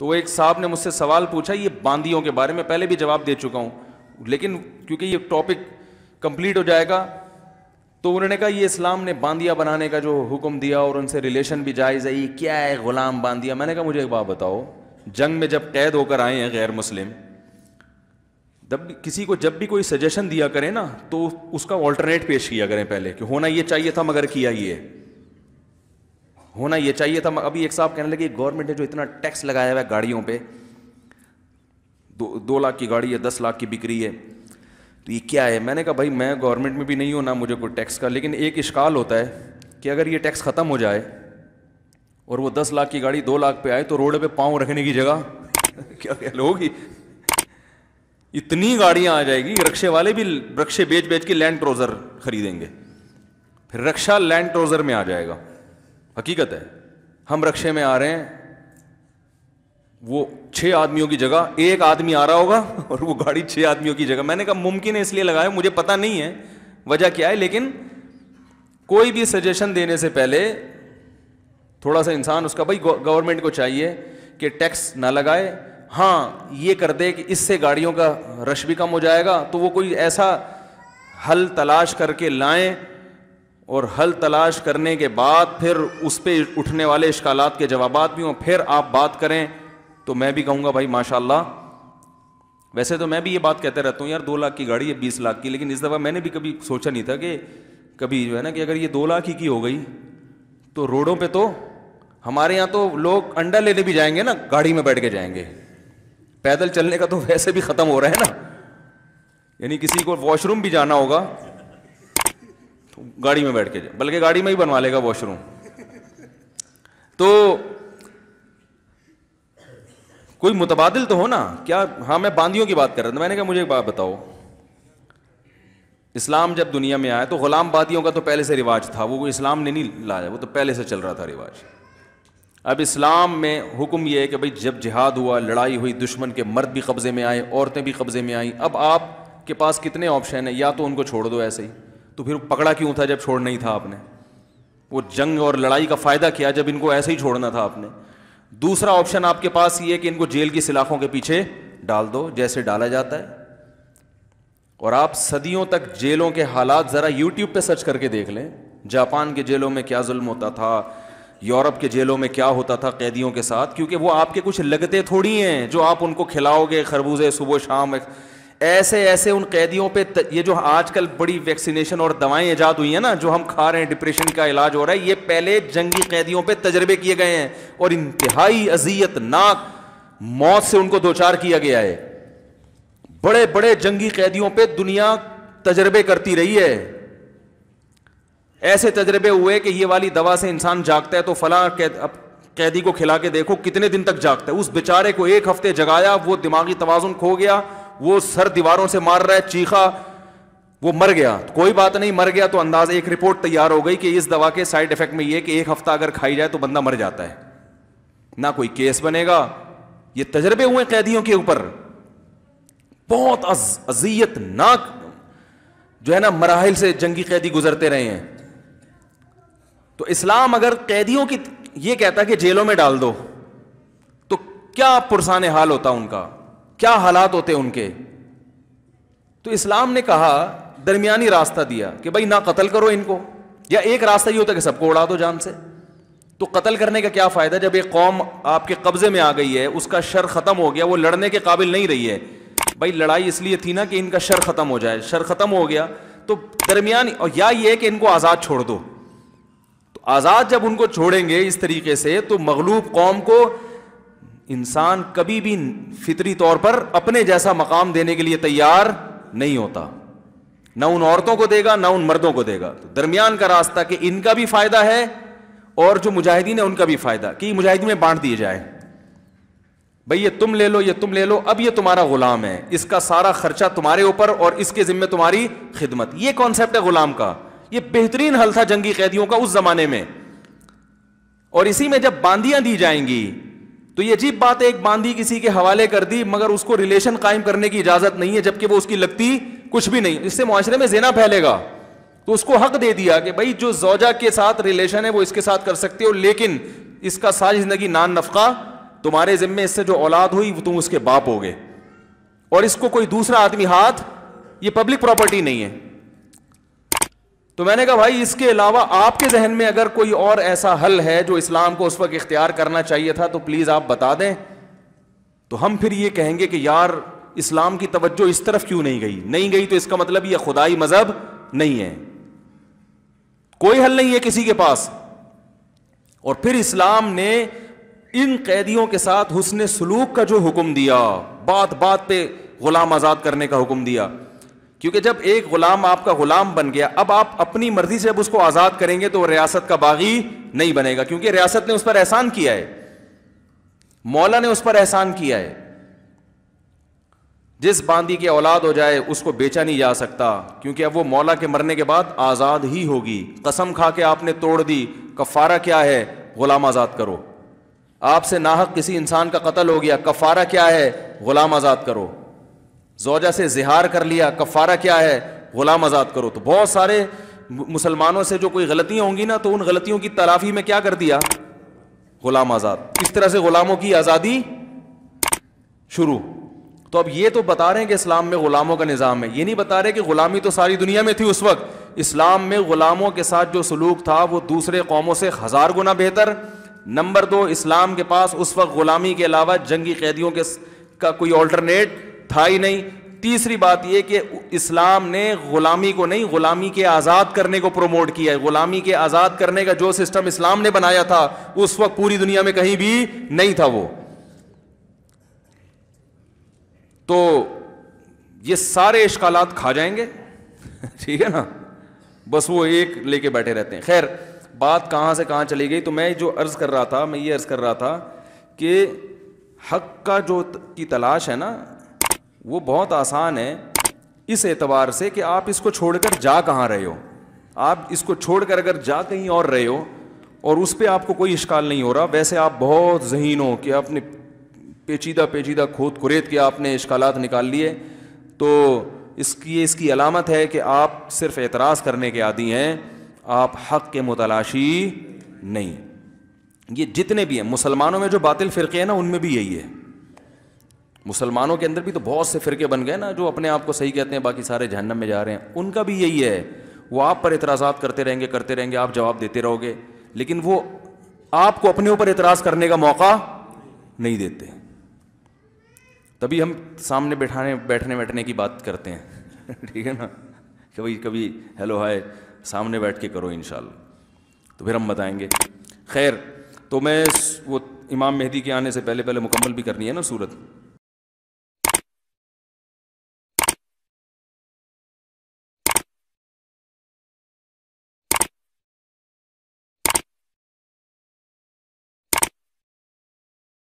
تو وہ ایک صاحب نے مجھ سے سوال پوچھا یہ باندیوں کے بارے میں، پہلے بھی جواب دے چکا ہوں، لیکن کیونکہ یہ ٹاپک کمپلیٹ ہو جائے گا تو انہوں نے کہا یہ اسلام نے باندیا بنانے کا جو حکم دیا اور ان سے ریلیشن بھی جائز ہے، یہ کیا ہے غلام باندیا؟ میں نے کہا مجھے ایک بات بتاؤ، جنگ میں جب قید ہو کر آئے ہیں غیر مسلم، کسی کو جب بھی کوئی سجیشن دیا کرے نا تو اس کا آلٹرنیٹ پیش کیا کریں پہلے، کہ ہونا یہ چاہیے تھا مگر کیا یہ ہونا یہ چاہیے تھا۔ ابھی ایک صاحب کہنے لگے گورنمنٹ نے جو اتنا ٹیکس لگایا ہوا ہے گاڑیوں پہ، 2 لاکھ کی گاڑی ہے 10 لاکھ کی بک رہی ہے، تو یہ کیا ہے؟ میں نے کہا بھائی میں گورنمنٹ میں بھی نہیں ہوں، نہ مجھے کوئی ٹیکس کا، لیکن ایک اشکال ہوتا ہے کہ اگر یہ ٹیکس ختم ہو جائے اور وہ 10 لاکھ کی گاڑی 2 لاکھ پہ آئے تو روڈ پہ پاؤں رکھنے کی جگہ کیا ہوگی؟ اتنی گاڑیاں آ جائے گی، رکشے والے بھی رکشے بیچ کے لینڈ کروزر خریدیں گے، پھر رکشہ لینڈ کروزر میں آ جائے گا۔ حقیقت ہے، ہم رکشے میں آ رہے ہیں، وہ 6 آدمیوں کی جگہ 1 آدمی آ رہا ہوگا اور وہ گاڑی 6 آدمیوں کی جگہ۔ میں نے کہا ممکن ہے اس لیے لگایا، مجھے پتہ نہیں ہے وجہ کیا ہے، لیکن کوئی بھی سجیشن دینے سے پہلے تھوڑا سا انسان اس کا، بھائی گورنمنٹ کو چاہیے کہ ٹیکس نہ لگائے، ہاں یہ کر دے کہ اس سے گاڑیوں کا رش بھی کم ہو جائے گا، تو وہ کوئی ایسا حل تلاش کر کے لائیں، اور حل تلاش کرنے کے بعد پھر اس پہ اٹھنے والے اشکالات کے جوابات بھی ہوں، پھر آپ بات کریں، تو میں بھی کہوں گا بھائی ماشاءاللہ۔ ویسے تو میں بھی یہ بات کہتے رہتا ہوں یار 2 لاکھ کی گاڑی ہے 20 لاکھ کی، لیکن اس دفعہ میں نے بھی کبھی سوچا نہیں تھا کہ کبھی جو ہے نا کہ اگر یہ 2 لاکھ ہی کی ہو گئی تو روڈوں پہ تو ہمارے یہاں تو لوگ انڈا لینے بھی جائیں گے نا، گاڑی میں بیٹھ کے جائیں گے، پیدل چلنے کا تو ویسے بھی ختم ہو رہا ہے نا، یعنی کسی کو واش روم بھی جانا ہوگا تو گاڑی میں بیٹھ کے جائے، بلکہ گاڑی میں ہی بنوا لے گا واش روم۔ تو کوئی متبادل تو ہو نا، کیا؟ ہاں میں باندیوں کی بات کر رہا تھا، میں نے کہا مجھے ایک بات بتاؤ، اسلام جب دنیا میں آیا تو غلام بادیوں کا تو پہلے سے رواج تھا، وہ اسلام نے نہیں لایا، وہ تو پہلے سے چل رہا تھا رواج۔ اب اسلام میں حکم یہ ہے کہ بھئی جب جہاد ہوا، لڑائی ہوئی، دشمن کے مرد بھی قبضے میں آئے، عورتیں بھی قبضے میں آئیں، اب آپ کے پاس کتنے آپشن ہیں، یا تو ان کو چھوڑ دو ایسے ہی، تو پھر پکڑا کیوں تھا جب چھوڑنا ہی تھا آپ نے؟ وہ جنگ اور لڑائی کا فائدہ کیا جب ان کو ایسے ہی چھوڑنا تھا آپ نے؟ دوسرا آپشن آپ کے پاس یہ ہے کہ ان کو جیل کی سلاخوں کے پیچھے ڈال دو، جیسے ڈالا جاتا ہے۔ اور آپ صدیوں تک جیلوں کے حالات ذرا یوٹیوب پہ سرچ کر کے دیکھ لیں، جاپان کے جیلوں میں کیا ظلم ہوتا تھا، یورپ کے جیلوں میں کیا ہوتا تھا قیدیوں کے ساتھ، کیونکہ وہ آپ کے کچھ لگتے تھوڑی ہیں جو آپ ان کو کھلاؤ گے خربوزے صبح شام۔ ایسے ان قیدیوں پہ یہ جو آج کل بڑی ویکسینیشن اور دوائیں ایجاد ہوئی ہیں نا، جو ہم کھا رہے ہیں، ڈپریشن کا علاج ہو رہا ہے، یہ پہلے جنگی قیدیوں پہ تجربے کیے گئے ہیں اور انتہائی اذیت ناک موت سے ان کو دوچار کیا گیا ہے۔ بڑے بڑے جنگی قیدیوں پہ دنیا تجربے کرتی رہی ہے، ایسے تجربے ہوئے کہ یہ والی دوا سے انسان جاگتا ہے تو فلاں قیدی کو کھلا کے دیکھو کتنے دن تک جاگتا ہے۔ اس بیچارے کو 1 ہفتے جگایا، وہ دماغی توازن کھو گیا، وہ سر دیواروں سے مار رہا ہے، چیخا، وہ مر گیا۔ کوئی بات نہیں، مر گیا تو انداز ایک رپورٹ تیار ہو گئی کہ اس دوا کے سائیڈ افیکٹ میں یہ کہ 1 ہفتہ اگر کھائی جائے تو بندہ مر جاتا ہے، نہ کوئی کیس بنے گا۔ یہ تجربے ہوئے قیدیوں کے اوپر، بہت اذیت ناک جو ہے نا مراحل سے جنگی قیدی گزرتے رہے ہیں۔ تو اسلام اگر قیدیوں کی یہ کہتا کہ جیلوں میں ڈال دو تو کیا پرسان حال ہوتا ان کا، کیا حالات ہوتے ان کے؟ تو اسلام نے کہا، درمیانی راستہ دیا کہ بھائی نہ قتل کرو ان کو، یا ایک راستہ یہ ہوتا ہے کہ سب کو اڑا دو جان سے۔ تو قتل کرنے کا کیا فائدہ جب ایک قوم آپ کے قبضے میں آ گئی ہے، اس کا شر ختم ہو گیا، وہ لڑنے کے قابل نہیں رہی ہے۔ بھائی لڑائی اس لیے تھی نا کہ ان کا شر ختم ہو جائے، شر ختم ہو گیا تو درمیانی، اور یا یہ کہ ان کو آزاد چھوڑ دو۔ تو آزاد جب ان کو چھوڑیں گے اس طریقے سے تو مغلوب قوم کو انسان کبھی بھی فطری طور پر اپنے جیسا مقام دینے کے لیے تیار نہیں ہوتا، نہ ان عورتوں کو دے گا نہ ان مردوں کو دے گا۔ تو درمیان کا راستہ کہ ان کا بھی فائدہ ہے اور جو مجاہدین ہیں ان کا بھی فائدہ، کہ مجاہدین میں بانٹ دیے جائے، بھئی یہ تم لے لو، یہ تم لے لو، اب یہ تمہارا غلام ہے، اس کا سارا خرچہ تمہارے اوپر اور اس کے ذمہ تمہاری خدمت۔ یہ کانسیپٹ ہے غلام کا، یہ بہترین حل تھا جنگی قیدیوں کا اس زمانے میں۔ اور اسی میں جب باندیاں دی جائیں گی تو یہ عجیب بات ہے، ایک باندی کسی کے حوالے کر دی مگر اس کو ریلیشن قائم کرنے کی اجازت نہیں ہے، جبکہ وہ اس کی لگتی کچھ بھی نہیں، اس سے معاشرے میں زنا پھیلے گا۔ تو اس کو حق دے دیا کہ بھائی جو زوجہ کے ساتھ ریلیشن ہے وہ اس کے ساتھ کر سکتے ہو، لیکن اس کا ساری زندگی نان نفقہ تمہارے ذمے اس سے جو اولاد ہوئی وہ تم اس کے باپ ہو گے, اور اس کو کوئی دوسرا آدمی ہاتھ, یہ پبلک پراپرٹی نہیں ہے. تو میں نے کہا بھائی اس کے علاوہ آپ کے ذہن میں اگر کوئی اور ایسا حل ہے جو اسلام کو اس وقت اختیار کرنا چاہیے تھا تو پلیز آپ بتا دیں. تو ہم پھر یہ کہیں گے کہ یار اسلام کی توجہ اس طرف کیوں نہیں گئی تو اس کا مطلب یہ خدائی مذہب نہیں ہے, کوئی حل نہیں ہے کسی کے پاس. اور پھر اسلام نے ان قیدیوں کے ساتھ حسن سلوک کا جو حکم دیا, بات بات پہ غلام آزاد کرنے کا حکم دیا, کیونکہ جب ایک غلام آپ کا غلام بن گیا, اب آپ اپنی مرضی سے جب اس کو آزاد کریں گے تو وہ ریاست کا باغی نہیں بنے گا, کیونکہ ریاست نے اس پر احسان کیا ہے, مولا نے اس پر احسان کیا ہے. جس باندی کی اولاد ہو جائے اس کو بیچا نہیں جا سکتا, کیونکہ اب وہ مولا کے مرنے کے بعد آزاد ہی ہوگی. قسم کھا کے آپ نے توڑ دی, کفارہ کیا ہے؟ غلام آزاد کرو. آپ سے ناحق کسی انسان کا قتل ہو گیا, کفارہ کیا ہے؟ غلام آزاد کرو. زوجہ سے زہار کر لیا, کفارہ کیا ہے؟ غلام آزاد کرو. تو بہت سارے مسلمانوں سے جو کوئی غلطیاں ہوں گی نا, تو ان غلطیوں کی تلافی میں کیا کر دیا؟ غلام آزاد. اس طرح سے غلاموں کی آزادی شروع. تو اب یہ تو بتا رہے ہیں کہ اسلام میں غلاموں کا نظام ہے, یہ نہیں بتا رہے کہ غلامی تو ساری دنیا میں تھی اس وقت. اسلام میں غلاموں کے ساتھ جو سلوک تھا وہ دوسرے قوموں سے 1000 گنا بہتر. نمبر 2, اسلام کے پاس اس وقت غلامی کے علاوہ جنگی قیدیوں کا کوئی آلٹرنیٹ تھا ہی نہیں. تیسری بات یہ کہ اسلام نے غلامی کو نہیں, غلامی کے آزاد کرنے کو پروموٹ کیا ہے. غلامی کے آزاد کرنے کا جو سسٹم اسلام نے بنایا تھا اس وقت پوری دنیا میں کہیں بھی نہیں تھا وہ. تو یہ سارے اشکالات کھا جائیں گے, ٹھیک ہے نا, بس وہ ایک لے کے بیٹھے رہتے ہیں. خیر, بات کہاں سے کہاں چلی گئی. تو میں جو عرض کر رہا تھا, میں یہ عرض کر رہا تھا کہ حق کا جو کی تلاش ہے نا وہ بہت آسان ہے, اس اعتبار سے کہ آپ اس کو چھوڑ کر جا کہاں رہے ہو. آپ اس کو چھوڑ کر اگر جا کہیں اور رہے ہو اور اس پہ آپ کو کوئی اشکال نہیں ہو رہا, ویسے آپ بہت ذہین ہو کہ آپ نے پیچیدہ کھود کریت کے آپ نے اشکالات نکال لیے, تو اس کی علامت ہے کہ آپ صرف اعتراض کرنے کے عادی ہیں, آپ حق کے متلاشی نہیں. یہ جتنے بھی ہیں مسلمانوں میں جو باطل فرقے ہیں نا, ان میں بھی یہی ہے. مسلمانوں کے اندر بھی تو بہت سے فرقے بن گئے نا جو اپنے آپ کو صحیح کہتے ہیں, باقی سارے جہنم میں جا رہے ہیں. ان کا بھی یہی ہے, وہ آپ پر اعتراضات کرتے رہیں گے, آپ جواب دیتے رہو گے, لیکن وہ آپ کو اپنے اوپر اعتراض کرنے کا موقع نہیں دیتے. تبھی ہم سامنے بیٹھنے کی بات کرتے ہیں, ٹھیک ہے نا, کبھی ہیلو ہائے سامنے بیٹھ کے کرو انشاءاللہ, تو پھر ہم بتائیں گے. خیر, تو میں وہ امام مہدی کے آنے سے پہلے مکمل بھی کرنی ہے نا صورت.